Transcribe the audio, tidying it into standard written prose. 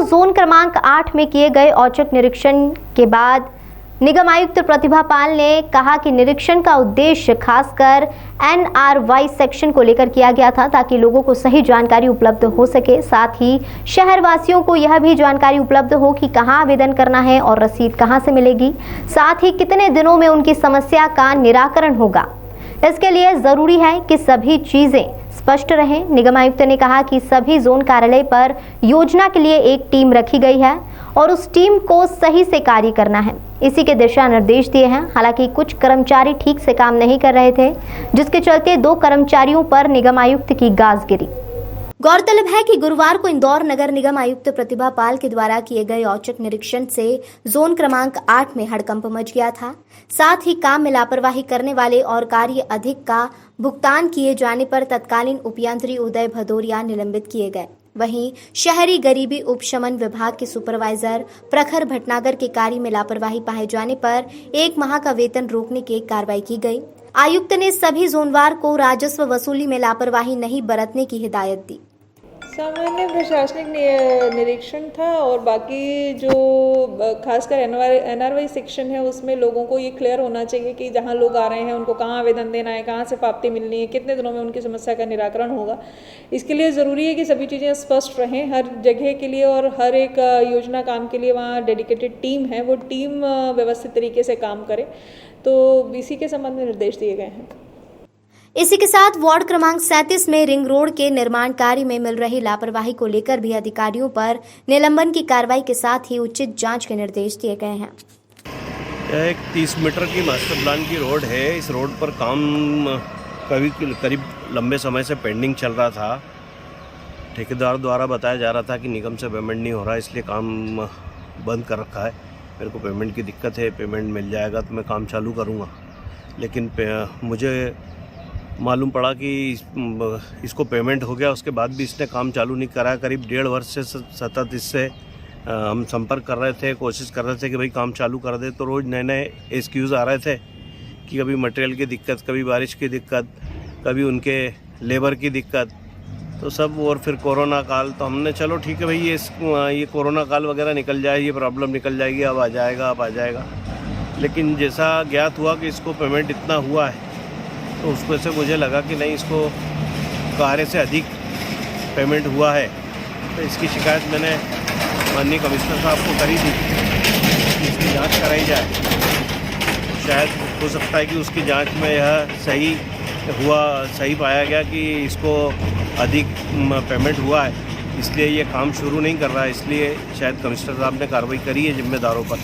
Zone क्रमांक 8 में किए गए औचक निरीक्षण के बाद निगम आयुक्त प्रतिभा पाल ने कहा कि निरीक्षण का उद्देश्य खासकर NR-वाई सेक्शन को लेकर किया गया था ताकि लोगों को सही जानकारी उपलब्ध हो सके। साथ ही शहरवासियों को यह भी जानकारी उपलब्ध हो कि कहां आवेदन करना है और रसीद कहां से मिलेगी, साथ ही कितने दिनों में उनकी समस्या का निराकरण होगा। इसके लिए जरूरी है कि सभी चीजें स्पष्ट रहें। निगम आयुक्त ने कहा कि सभी जोन कार्यालय पर योजना के लिए एक टीम रखी गई है और उस टीम को सही से कार्य करना है, इसी के दिशा निर्देश दिए हैं। हालांकि कुछ कर्मचारी ठीक से काम नहीं कर रहे थे, जिसके चलते 2 कर्मचारियों पर निगम आयुक्त की गाज गिरी। गौरतलब है कि गुरुवार को इंदौर नगर निगम आयुक्त प्रतिभा पाल के द्वारा किए गए औचक निरीक्षण से जोन क्रमांक 8 में हड़कंप मच गया था। साथ ही काम में लापरवाही करने वाले और कार्य अधिक का भुगतान किए जाने पर तत्कालीन उपयंत्री उदय भदौरिया निलंबित किए गए। वहीं शहरी गरीबी उपशमन विभाग के सुपरवाइजर प्रखर भटनागर के कार्य में लापरवाही पाए जाने पर 1 माह का वेतन रोकने की कार्रवाई की गई। आयुक्त ने सभी जोनवार को राजस्व वसूली में लापरवाही नहीं बरतने की हिदायत दी। सामान्य प्रशासनिक निरीक्षण था और बाकी जो खासकर NR-वाई सेक्शन है उसमें लोगों को ये क्लियर होना चाहिए कि जहाँ लोग आ रहे हैं उनको कहाँ आवेदन देना है, कहाँ से प्राप्ति मिलनी है, कितने दिनों में उनकी समस्या का निराकरण होगा। इसके लिए ज़रूरी है कि सभी चीज़ें स्पष्ट रहें हर जगह के लिए और हर एक योजना काम के लिए वहाँ डेडिकेटेड टीम है, वो टीम व्यवस्थित तरीके से काम करे। तो इसी के संबंध में निर्देश दिए गए हैं। इसी के साथ वार्ड क्रमांक 37 में रिंग रोड के निर्माण कार्य में मिल रही लापरवाही को लेकर भी अधिकारियों पर निलंबन की कार्रवाई के साथ ही उचित जांच के निर्देश दिए गए हैं। यह एक 30 मीटर की मास्टर प्लान की रोड है। इस रोड पर काम करीब लंबे समय से पेंडिंग चल रहा था। ठेकेदार द्वारा बताया जा रहा था कि निगम से पेमेंट नहीं हो रहा, इसलिए काम बंद कर रखा है। मेरे को पेमेंट की दिक्कत है, पेमेंट मिल जाएगा तो मैं काम चालू करूँगा। लेकिन मुझे मालूम पड़ा कि इसको पेमेंट हो गया, उसके बाद भी इसने काम चालू नहीं करा। करीब 1.5 वर्ष से सतत इससे हम संपर्क कर रहे थे, कोशिश कर रहे थे कि भाई काम चालू कर दे। तो रोज़ नए नए एक्सक्यूज़ आ रहे थे कि कभी मटेरियल की दिक्कत, कभी बारिश की दिक्कत, कभी उनके लेबर की दिक्कत, तो सब। और फिर कोरोना काल, तो हमने चलो ठीक है भाई ये कोरोना काल वगैरह निकल जाए, ये प्रॉब्लम निकल जाएगी, अब आ जाएगा। लेकिन जैसा ज्ञात हुआ कि इसको पेमेंट इतना हुआ है, तो उसमें से मुझे लगा कि नहीं, इसको कार्य से अधिक पेमेंट हुआ है। तो इसकी शिकायत मैंने माननीय कमिश्नर साहब को करी थी, इसकी जांच कराई जाए। शायद हो सकता है कि उसकी जांच में यह सही पाया गया कि इसको अधिक पेमेंट हुआ है, इसलिए ये काम शुरू नहीं कर रहा है। इसलिए शायद कमिश्नर साहब ने कार्रवाई करी है जिम्मेदारों पर।